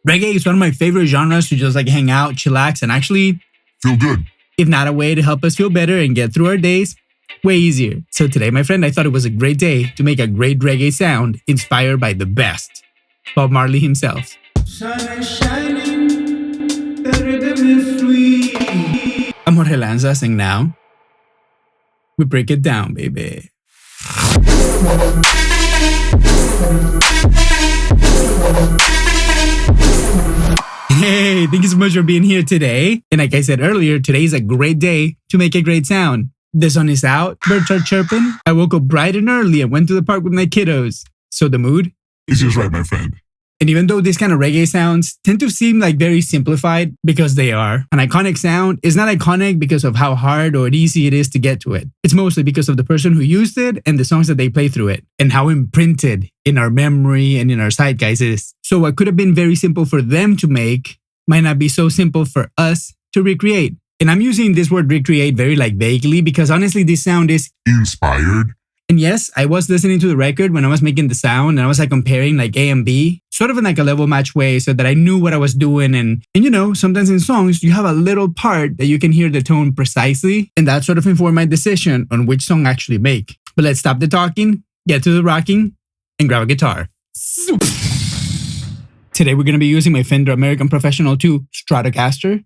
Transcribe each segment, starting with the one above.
Reggae is one of my favorite genres to just like hang out, chillax, and actually feel good. If not a way to help us feel better and get through our days, way easier. So today, my friend, I thought it was a great day to make a great reggae sound inspired by the best, Bob Marley himself. Sun is shining, the rhythm is sweet. I'm Jorge Lanza, sing now. We break it down, baby. Hey, thank you so much for being here today. And like I said earlier, today is a great day to make a great sound. The sun is out, birds are chirping. I woke up bright and early and went to the park with my kiddos. So the mood is just right, my friend. And even though these kind of reggae sounds tend to seem like very simplified, because they are, an iconic sound is not iconic because of how hard or easy it is to get to it. It's mostly because of the person who used it and the songs that they play through it, and how imprinted in our memory and in our zeitgeist is. So what could have been very simple for them to make might not be so simple for us to recreate. And I'm using this word recreate very like vaguely because honestly this sound is inspired. And yes, I was listening to the record when I was making the sound and I was like comparing like A and B, sort of in like a level match way so that I knew what I was doing. And you know, sometimes in songs, you have a little part that you can hear the tone precisely. And that sort of informed my decision on which song actually make. But let's stop the talking, get to the rocking, and grab a guitar. Today, we're going to be using my Fender American Professional 2 Stratocaster.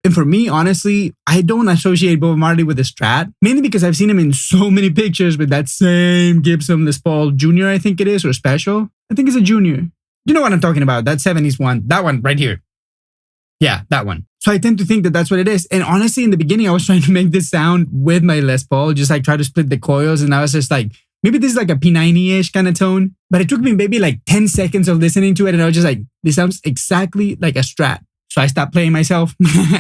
And for me, honestly, I don't associate Bob Marley with a Strat, mainly because I've seen him in so many pictures with that same Gibson Les Paul Junior, I think it is, or Special. I think it's a Junior. You know what I'm talking about, that 70s one, that one right here. Yeah, that one. So I tend to think that that's what it is. And honestly, in the beginning, I was trying to make this sound with my Les Paul, just like try to split the coils. And I was just like, maybe this is like a P90-ish kind of tone. But it took me maybe like 10 seconds of listening to it. And I was just like, this sounds exactly like a Strat. So I stopped playing myself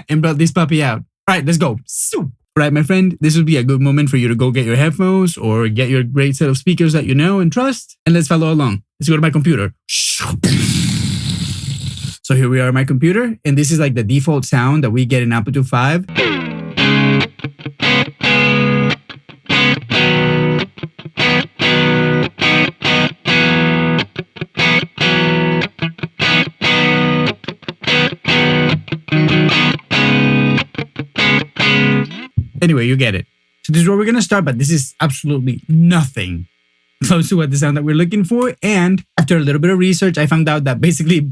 and brought this puppy out. All right, let's go. All right, my friend, this would be a good moment for you to go get your headphones or get your great set of speakers that you know and trust. And let's follow along. Let's go to my computer. So here we are on my computer. And this is like the default sound that we get in Amplitube 5. Anyway, you get it. So this is where we're going to start, but this is absolutely nothing close to what the sound that we're looking for. And after a little bit of research, I found out that basically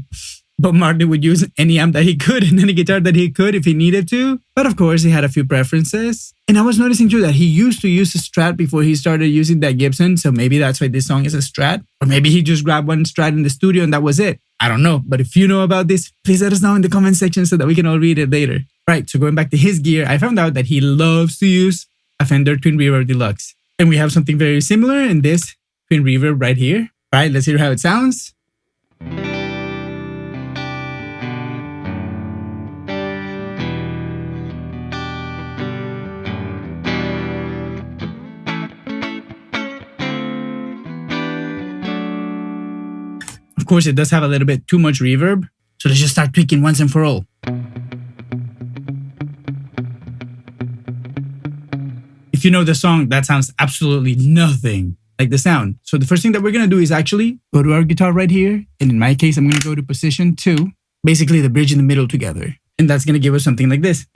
Bob Marley would use any amp that he could and any guitar that he could if he needed to. But of course, he had a few preferences. And I was noticing too that he used to use a Strat before he started using that Gibson. So maybe that's why this song is a Strat. Or maybe he just grabbed one Strat in the studio and that was it. I don't know. But if you know about this, please let us know in the comment section so that we can all read it later. Right, so going back to his gear, I found out that he loves to use a Fender Twin Reverb Deluxe. And we have something very similar in this Twin Reverb right here. All right, let's hear how it sounds. Of course, it does have a little bit too much reverb. So let's just start tweaking once and for all. If you know the song, that sounds absolutely nothing like the sound. So the first thing that we're going to do is actually go to our guitar right here. And in my case, I'm going to go to position 2, basically the bridge in the middle together. And that's going to give us something like this,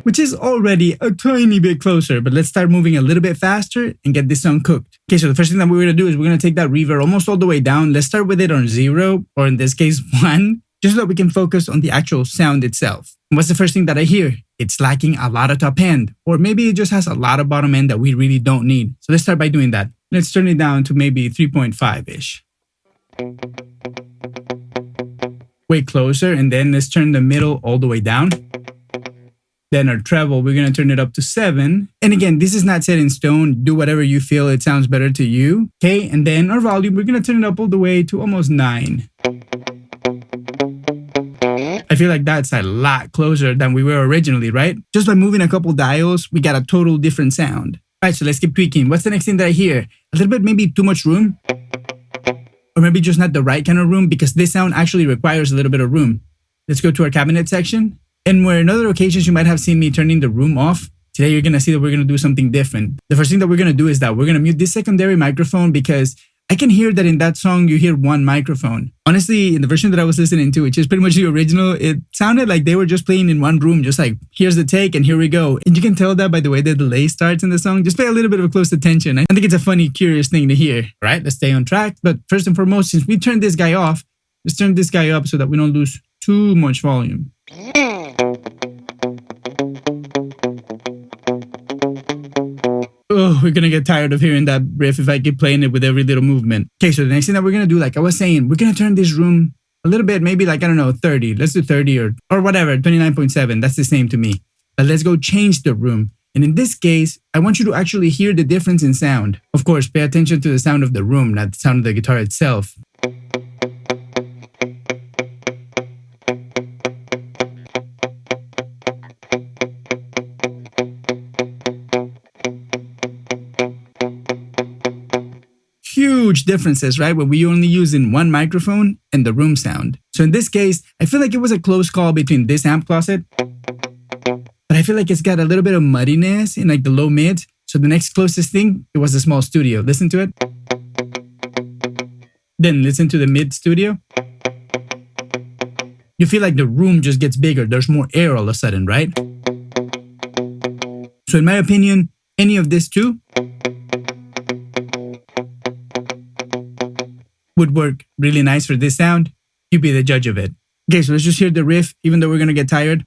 which is already a tiny bit closer. But let's start moving a little bit faster and get this song cooked. Okay, so the first thing that we're going to do is we're going to take that reverb almost all the way down. Let's start with it on 0, or in this case 1, just so that we can focus on the actual sound itself. And what's the first thing that I hear? It's lacking a lot of top end, or maybe it just has a lot of bottom end that we really don't need. So let's start by doing that. Let's turn it down to maybe 3.5-ish. Way closer, and then let's turn the middle all the way down. Then our treble, we're going to turn it up to 7. And again, this is not set in stone. Do whatever you feel it sounds better to you. Okay, and then our volume, we're going to turn it up all the way to almost 9. I feel like that's a lot closer than we were originally, right? Just by moving a couple dials, we got a total different sound. All right, so let's keep tweaking. What's the next thing that I hear? A little bit, maybe too much room. Or maybe just not the right kind of room, because this sound actually requires a little bit of room. Let's go to our cabinet section. And where in other occasions you might have seen me turning the room off, today you're going to see that we're going to do something different. The first thing that we're going to do is that we're going to mute this secondary microphone because I can hear that in that song you hear one microphone. Honestly, in the version that I was listening to, which is pretty much the original, it sounded like they were just playing in one room, just like, here's the take and here we go. And you can tell that by the way the delay starts in the song. Just pay a little bit of close attention. I think it's a funny, curious thing to hear. All right, let's stay on track. But first and foremost, since we turned this guy off, let's turn this guy up so that we don't lose too much volume. Oh, we're gonna get tired of hearing that riff if I keep playing it with every little movement. Okay, so the next thing that we're gonna do, like I was saying, we're gonna turn this room a little bit, maybe like, I don't know, 30. Let's do 30 or whatever, 29.7. That's the same to me. But let's go change the room. And in this case, I want you to actually hear the difference in sound. Of course, pay attention to the sound of the room, not the sound of the guitar itself. Huge differences, right? When we only using one microphone and the room sound. So in this case, I feel like it was a close call between this amp closet, but I feel like it's got a little bit of muddiness in like the low mids. So the next closest thing, it was a small studio. Listen to it. Then listen to the mid studio. You feel like the room just gets bigger. There's more air all of a sudden, right? So in my opinion, any of this two would work really nice for this sound. You be the judge of it. Okay, so let's just hear the riff, even though we're gonna get tired.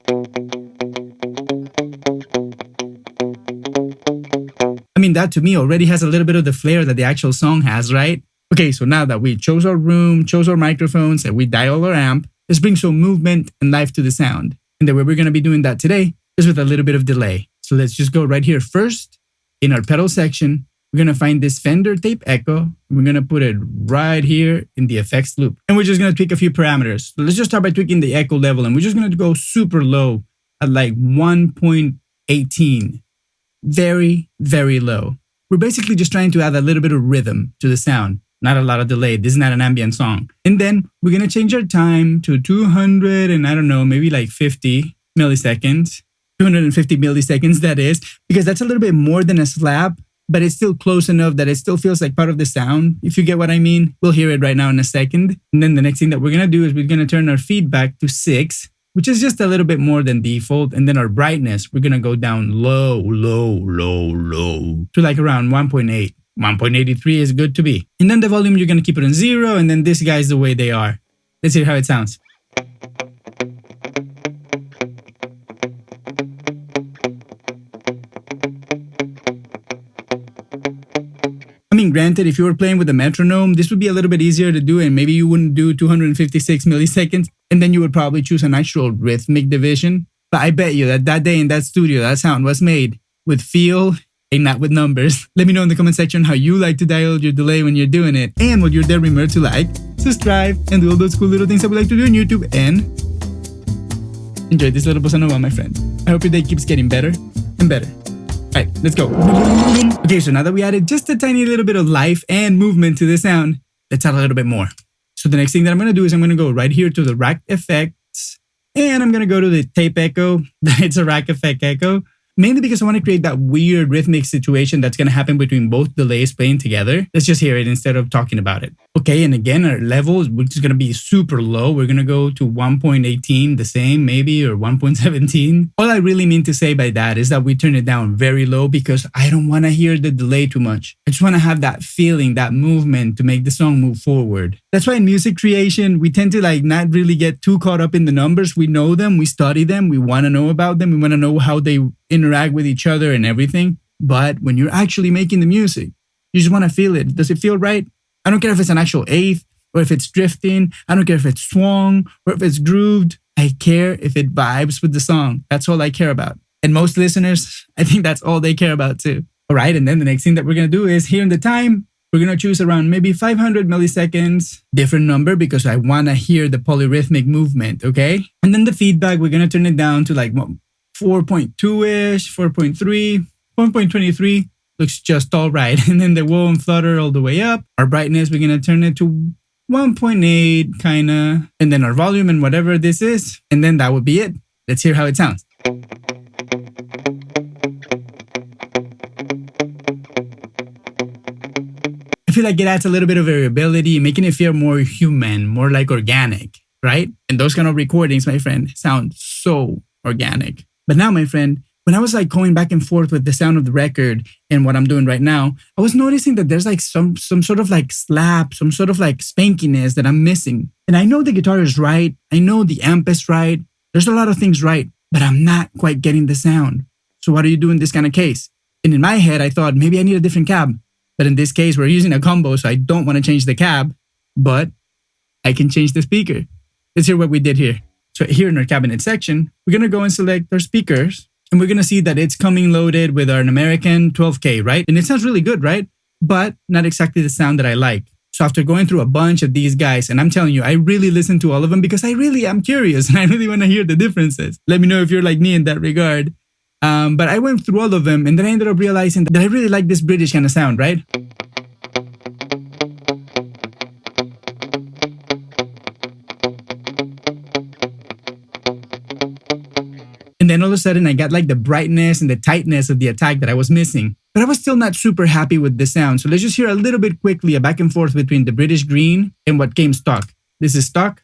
I mean, that to me already has a little bit of the flair that the actual song has, right? Okay, so now that we chose our room, chose our microphones, and we dialed our amp, let's bring some movement and life to the sound. And the way we're gonna be doing that today is with a little bit of delay. So let's just go right here first in our pedal section. We're going to find this Fender tape echo. And we're going to put it right here in the effects loop. And we're just going to tweak a few parameters. So let's just start by tweaking the echo level. And we're just going to go super low at like 1.18. Very, very low. We're basically just trying to add a little bit of rhythm to the sound. Not a lot of delay. This is not an ambient song. And then we're going to change our time to 200 and I don't know, maybe like 50 milliseconds. 250 milliseconds, that is. Because that's a little bit more than a slap. But it's still close enough that it still feels like part of the sound, if you get what I mean. We'll hear it right now in a second. And then the next thing that we're going to do is we're going to turn our feedback to 6, which is just a little bit more than default. And then our brightness, we're going to go down low to like around 1.8. 1.83 is good to be. And then the volume, you're going to keep it on 0. And then this guy's the way they are. Let's hear how it sounds. I mean, granted, if you were playing with a metronome, this would be a little bit easier to do and maybe you wouldn't do 256 milliseconds and then you would probably choose an actual rhythmic division. But I bet you that that day in that studio, that sound was made with feel and not with numbers. Let me know in the comment section how you like to dial your delay when you're doing it. And while you're there, remember to like, subscribe, and do all those cool little things that we like to do on YouTube. And enjoy this little bossa nova, my friend. I hope your day keeps getting better and better. All right, let's go. Okay, so now that we added just a tiny little bit of life and movement to the sound, let's add a little bit more. So the next thing that I'm going to do is I'm going to go right here to the rack effects and I'm going to go to the tape echo. It's a rack effect echo. Mainly because I want to create that weird rhythmic situation that's going to happen between both delays playing together. Let's just hear it instead of talking about it. Okay, and again, our level is just going to be super low. We're going to go to 1.18, the same maybe, or 1.17. All I really mean to say by that is that we turn it down very low because I don't want to hear the delay too much. I just want to have that feeling, that movement to make the song move forward. That's why in music creation, we tend to like not really get too caught up in the numbers. We know them, we study them, we want to know about them, we want to know how they interact with each other and everything. But when you're actually making the music, you just want to feel it. Does it feel right? I don't care if it's an actual eighth or if it's drifting. I don't care if it's swung or if it's grooved. I care if it vibes with the song. That's all I care about. And most listeners, I think that's all they care about too. All right. And then the next thing that we're going to do is here in the time, we're going to choose around maybe 500 milliseconds, different number because I want to hear the movement. Okay. And then the feedback, we're going to turn it down to like 4.2-ish, 4.3, 1.23 looks just all right. And then the whoa and flutter all the way up. Our brightness, we're going to turn it to 1.8 kind of. And then our volume and whatever this is. And then that would be it. Let's hear how it sounds. I feel like it adds a little bit of variability, making it feel more human, more like organic, right? And those kind of recordings, my friend, sound so organic. But now, my friend, when I was like going back and forth with the sound of the record and what I'm doing right now, I was noticing that there's like some sort of like slap, some sort of like spankiness that I'm missing. And I know the guitar is right. I know the amp is right. There's a lot of things right, but I'm not quite getting the sound. So what do you do in this kind of case? And in my head, I thought maybe I need a different cab. But in this case, we're using a combo, so I don't want to change the cab, but I can change the speaker. Let's hear what we did here. So here in our cabinet section, we're going to go and select our speakers. And we're going to see that it's coming loaded with our American 12K, right? And it sounds really good, right? But not exactly the sound that I like. So after going through a bunch of these guys, and I'm telling you, I really listen to all of them because I really am curious and I really want to hear the differences. Let me know if you're like me in that regard. But I went through all of them and then I ended up realizing that I really like this British kind of sound, right? And then all of a sudden I got like the brightness and the tightness of the attack that I was missing. But I was still not super happy with the sound. So let's just hear a little bit quickly a back and forth between the British green and what came stock. This is stock.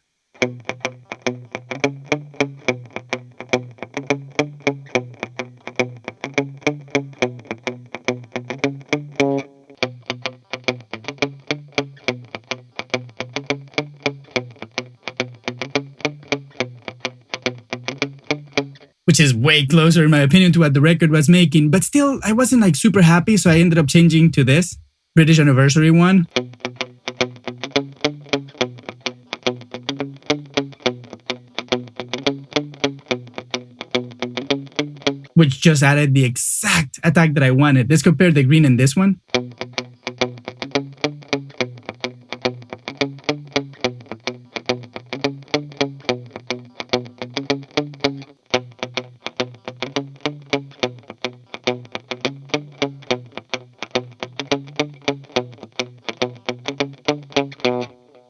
Which is way closer, in my opinion, to what the record was making. But still, I wasn't like super happy, so I ended up changing to this British Anniversary one. Which just added the exact attack that I wanted. Let's compare the green and this one.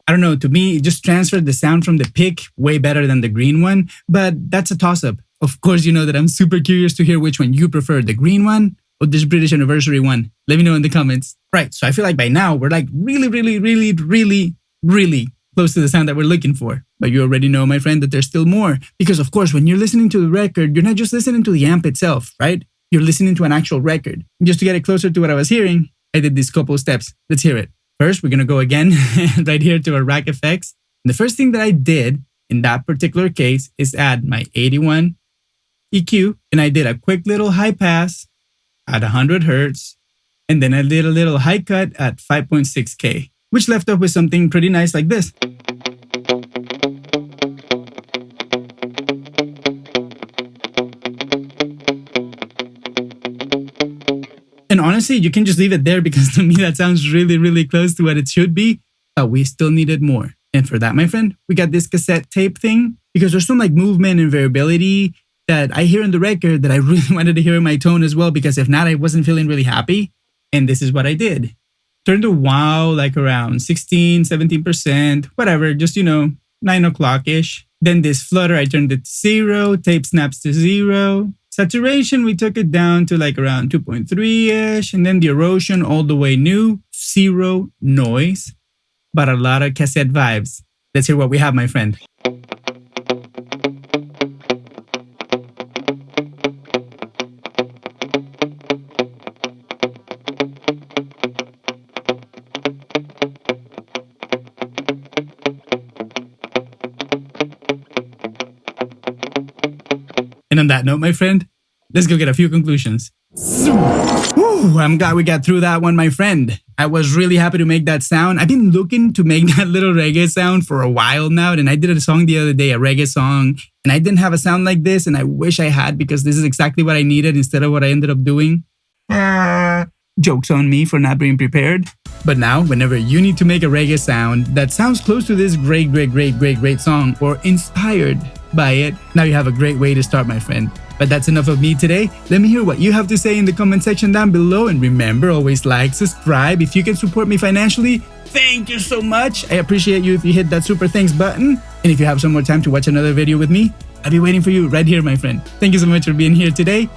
I don't know, to me, it just transferred the sound from the pick way better than the green one, but that's a toss-up. Of course, you know that I'm super curious to hear which one you prefer, the green one or this British Anniversary one. Let me know in the comments. Right, so I feel like by now, we're like really close to the sound that we're looking for. But you already know, my friend, that there's still more. Because of course, when you're listening to the record, you're not just listening to the amp itself, right? You're listening to an actual record. And just to get it closer to what I was hearing, I did these couple steps. Let's hear it. First, we're going to go again right here to our rack effects. And the first thing that I did in that particular case is add my 81 EQ. And I did a quick little high pass at 100 Hertz. And then I did a little high cut at 5.6K, which left off with something pretty nice like this. And honestly, you can just leave it there because to me that sounds really close to what it should be, but we still needed more. And for that, my friend, we got this cassette tape thing because there's some like movement and variability that I hear in the record that I really wanted to hear in my tone as well, because if not, I wasn't feeling really happy. And this is what I did. Turned the wow like around 16, 17%, whatever, just, 9 o'clock-ish. Then this flutter, I turned it to 0, tape snaps to 0. Saturation, we took it down to like around 2.3-ish. And then the erosion all the way new, 0 noise, but a lot of cassette vibes. Let's hear what we have, my friend. And on that note, my friend, let's go get a few conclusions. Woo, I'm glad we got through that one, my friend. I was really happy to make that sound. I've been looking to make that little reggae sound for a while now. And I did a song the other day, a reggae song. And I didn't have a sound like this. And I wish I had, because this is exactly what I needed instead of what I ended up doing. Joke's on me for not being prepared. But now, whenever you need to make a reggae sound that sounds close to this great song or inspired by it, now you have a great way to start, my friend. But that's enough of me today. Let me hear what you have to say in the comment section down below. And remember, always like, subscribe. If you can support me financially, thank you so much. I appreciate you if you hit that super thanks button. And if you have some more time to watch another video with me, I'll be waiting for you right here, my friend. Thank you so much for being here today.